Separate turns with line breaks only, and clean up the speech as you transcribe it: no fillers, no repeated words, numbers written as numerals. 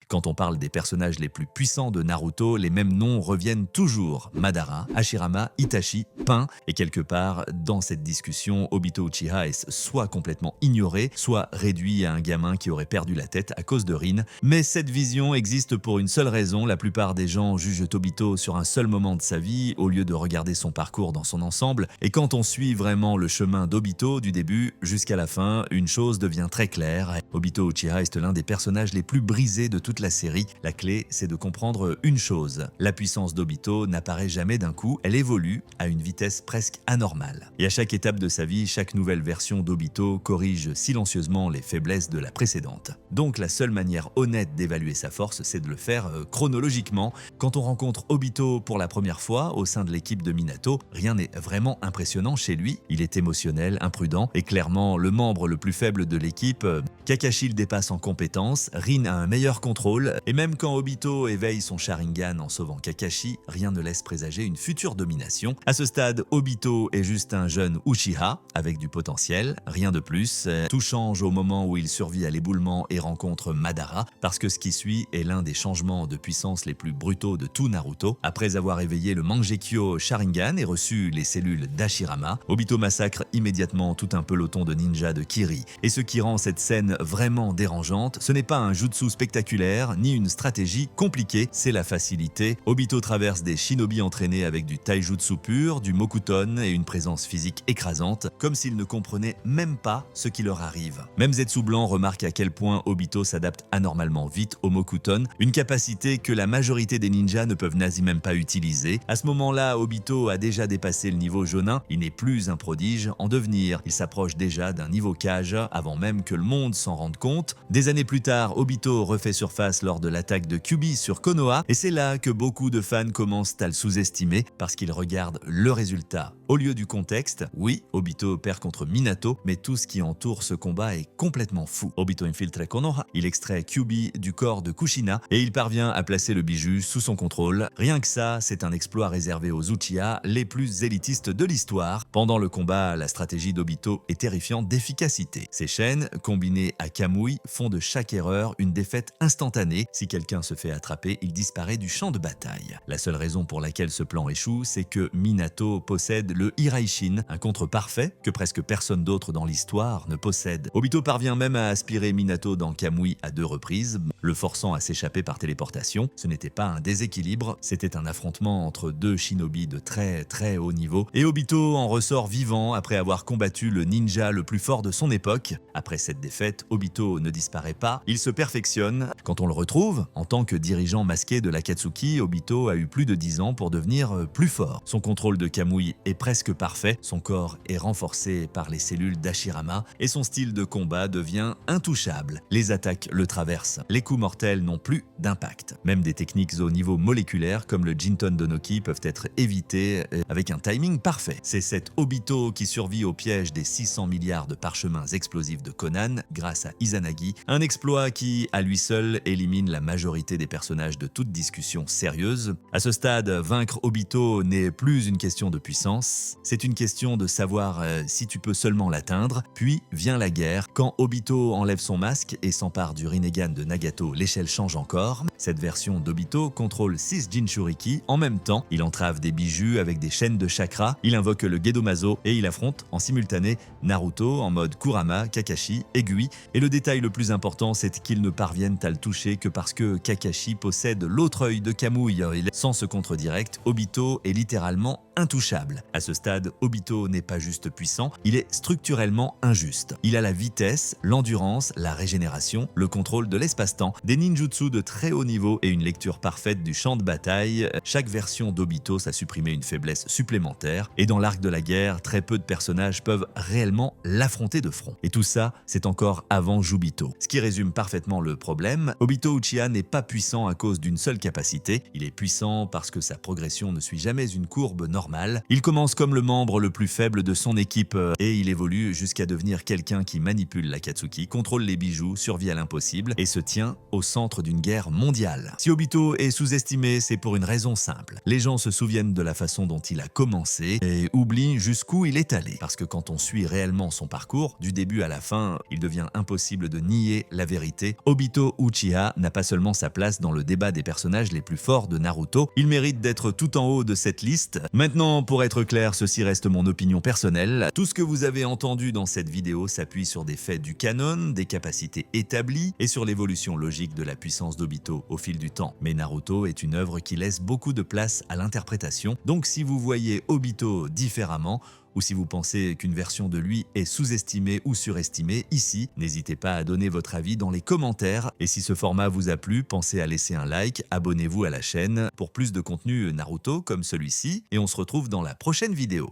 Quand on parle des personnages les plus puissants de Naruto, les mêmes noms reviennent toujours. Madara, Hashirama, Itachi, Pain. Et quelque part, dans cette discussion, Obito Uchiha est soit complètement ignoré, soit réduit à un gamin qui aurait perdu la tête à cause de Rin. Mais cette vision existe pour une seule raison. La plupart des gens jugent Obito sur un seul moment de sa vie, au lieu de regarder son parcours dans son ensemble. Et quand on suit vraiment le chemin d'Obito, du début jusqu'à la fin, une chose devient très claire. Obito Uchiha est l'un des personnages les plus brisés de toute la série. La clé, c'est de comprendre une chose. La puissance d'Obito n'apparaît jamais d'un coup, elle évolue à une vitesse presque anormale. Et à chaque étape de sa vie, chaque nouvelle version d'Obito corrige silencieusement les faiblesses de la précédente. Donc la seule manière honnête d'évaluer sa force, c'est de le faire chronologiquement. Quand on rencontre Obito pour la première fois au sein de l'équipe de Minato, rien n'est vraiment impressionnant chez lui. Il est émotionnel, imprudent et clairement le membre le plus faible de l'équipe. Kakashi le dépasse en compétences, Rin a un meilleur contrôle et même quand Obito éveille son Sharingan en sauvant Kakashi, rien ne laisse présager une future domination. À ce stade, Obito est juste un jeune Uchiha avec du potentiel, rien de plus. Tout change au moment où il survit à l'éboulement et rencontre Madara, parce que ce qui suit est l'un des changements de puissance les plus brutaux de tout Naruto. Après avoir éveillé le Mangekyo Sharingan et reçu les cellules d'Hashirama, Obito massacre immédiatement tout un peloton de ninjas de Kiri. Et ce qui rend cette scène vraiment dérangeante, ce n'est pas un jutsu spectaculaire ni une stratégie compliquée, c'est la facilité. Obito traverse des shinobi entraînés avec du taijutsu pur, du mokuton et une présence physique écrasante, comme s'ils ne comprenaient même pas ce qui leur arrive. Même Zetsu Blanc remarque à quel point Obito s'adapte anormalement vite au mokuton, une capacité que la majorité des ninjas ne peuvent quasi même pas utiliser. À ce moment-là, Obito a déjà dépassé le niveau Jonin, il n'est plus un prodige en devenir, il s'approche déjà d'un niveau Kage avant même que le monde s'en rende compte. Des années plus tard, Obito refait surface lors de l'attaque de Kyuubi sur Konoha et c'est là que beaucoup de fans commencent à le sous-estimer parce qu'ils regardent le résultat au lieu du contexte. Oui, Obito perd contre Minato, mais tout ce qui entoure ce combat est complètement fou. Obito infiltre Konoha, il extrait Kyuubi du corps de Kushina et il parvient à placer le bijou sous son contrôle. Rien que ça, c'est un exploit réservé aux Uchiha, les plus élitistes de l'histoire. Pendant le combat, la stratégie d'Obito est terrifiante d'efficacité. Ses chaînes, combinées à Kamui, font de chaque erreur une défaite instantanée. Si quelqu'un se fait attraper, il disparaît du champ de bataille. La seule raison pour laquelle ce plan échoue, c'est que Minato possède le Hiraishin, un contre parfait que presque personne d'autre dans l'histoire ne possède. Obito parvient même à aspirer Minato dans Kamui à 2 reprises, le forçant à s'échapper par téléportation. Ce n'était pas un déséquilibre, c'était un affrontement entre 2 shinobi de très haut niveau. Et Obito en ressort vivant après avoir combattu le ninja le plus fort de son époque. Après cette défaite, Obito ne disparaît pas, il se perfectionne. Quand on le retrouve, en tant que dirigeant masqué de l'Akatsuki, Obito a eu plus de 10 ans pour devenir plus fort. Son contrôle de Kamui est presque parfait, son corps est renforcé par les cellules d'Hashirama et son style de combat devient intouchable. Les attaques le traversent, les coups mortels n'ont plus d'impact. Même des techniques au niveau moléculaire comme le Jinton Donoki peuvent être évitées avec un timing parfait. C'est cet Obito qui survit au piège des 600 milliards de parchemins explosifs de Conan grâce à Izanagi, un exploit qui, à lui seul, élimine la majorité des personnages de toute discussion sérieuse. À ce stade, vaincre Obito n'est plus une question de puissance, c'est une question de savoir si tu peux seulement l'atteindre. Puis vient la guerre. Quand Obito enlève son masque et s'empare du Rinnegan de Nagato, l'échelle change encore. Cette version d'Obito contrôle 6 Jinchuriki en même temps. Il entrave des bijoux avec des chaînes de chakra, il invoque le Gedomazo et il affronte en simultané Naruto en mode Kurama, Kakashi, Aiguille. Et le détail le plus important, c'est qu'ils ne parviennent à le toucher que parce que Kakashi possède l'autre œil de Kamui. Sans ce contre direct, Obito est littéralement intouchable. À ce stade, Obito n'est pas juste puissant, il est structurellement injuste. Il a la vitesse, l'endurance, la régénération, le contrôle de l'espace-temps, des ninjutsu de très haut niveau et une lecture parfaite du champ de bataille. Chaque version d'Obito a supprimé une faiblesse supplémentaire et dans l'arc de la guerre, très peu de personnages peuvent réellement l'affronter de front. Et tout ça, c'est encore avant Jubito. Ce qui résume parfaitement le problème, Obito Uchiha n'est pas puissant à cause d'une seule capacité, il est puissant parce que sa progression ne suit jamais une courbe normale. Il commence comme le membre le plus faible de son équipe et il évolue jusqu'à devenir quelqu'un qui manipule l'Akatsuki, contrôle les bijoux, survit à l'impossible et se tient au centre d'une guerre mondiale. Si Obito est sous-estimé, c'est pour une raison simple. Les gens se souviennent de la façon dont il a commencé et oublient jusqu'où il est allé. Parce que quand on suit réellement son parcours, du début à la fin, il devient impossible de nier la vérité. Obito Uchiha Uchiha n'a pas seulement sa place dans le débat des personnages les plus forts de Naruto, il mérite d'être tout en haut de cette liste. Maintenant, pour être clair, ceci reste mon opinion personnelle. Tout ce que vous avez entendu dans cette vidéo s'appuie sur des faits du canon, des capacités établies et sur l'évolution logique de la puissance d'Obito au fil du temps. Mais Naruto est une œuvre qui laisse beaucoup de place à l'interprétation, donc si vous voyez Obito différemment, ou si vous pensez qu'une version de lui est sous-estimée ou surestimée, ici, n'hésitez pas à donner votre avis dans les commentaires. Et si ce format vous a plu, pensez à laisser un like, abonnez-vous à la chaîne pour plus de contenu Naruto comme celui-ci, et on se retrouve dans la prochaine vidéo.